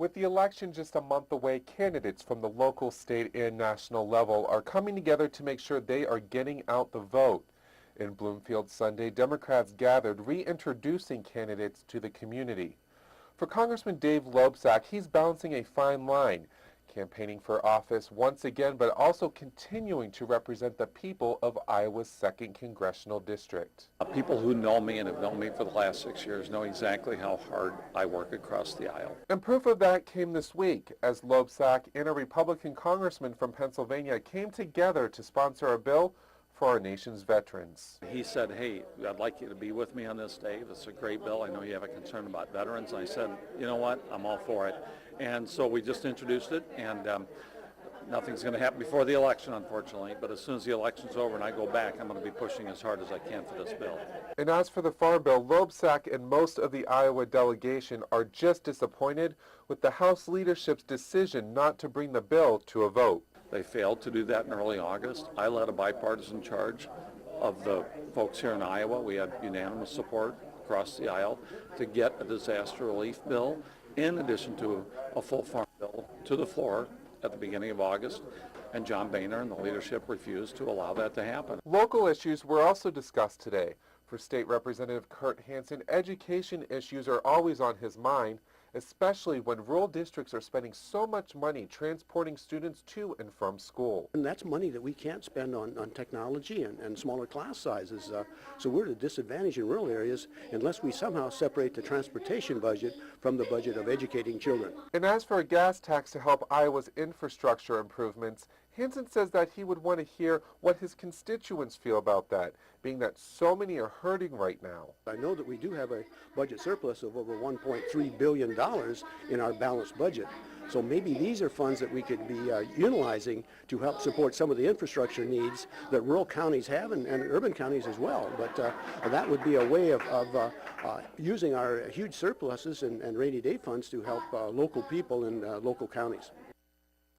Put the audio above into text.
With the election just a month away, candidates from the local, state, and national level are coming together to make sure they are getting out the vote. In Bloomfield Sunday, Democrats gathered, reintroducing candidates to the community. For Congressman Dave Loebsack, he's balancing a fine line, campaigning for office once again, but also continuing to represent the people of Iowa's 2nd Congressional District. People who know me and have known me for the last 6 years know exactly how hard I work across the aisle. And proof of that came this week as Loebsack and a Republican congressman from Pennsylvania came together to sponsor a bill for our nation's veterans. He said, hey, I'd like you to be with me on this, Dave. It's a great bill. I know you have a concern about veterans. And I said, you know what, I'm all for it. And so we just introduced it, and nothing's going to happen before the election, unfortunately. But as soon as the election's over and I go back, I'm going to be pushing as hard as I can for this bill. And as for the farm bill, Loebsack and most of the Iowa delegation are just disappointed with the House leadership's decision not to bring the bill to a vote. They failed to do that in early August. I led a bipartisan charge of the folks here in Iowa. We had unanimous support across the aisle to get a disaster relief bill in addition to a full farm bill to the floor at the beginning of August, and John Boehner and the leadership refused to allow that to happen. Local issues were also discussed today. For State Representative Kurt Hansen, education issues are always on his mind, especially when rural districts are spending so much money transporting students to and from school. And that's money that we can't spend on technology and smaller class sizes. So we're at a disadvantage in rural areas unless we somehow separate the transportation budget from the budget of educating children. And as for a gas tax to help Iowa's infrastructure improvements, Hansen says that he would want to hear what his constituents feel about that, being that so many are hurting right now. I know that we do have a budget surplus of over $1.3 billion in our balanced budget. So maybe these are funds that we could be utilizing to help support some of the infrastructure needs that rural counties have and urban counties as well. But that would be a way of using our huge surpluses and rainy day funds to help local people in local counties.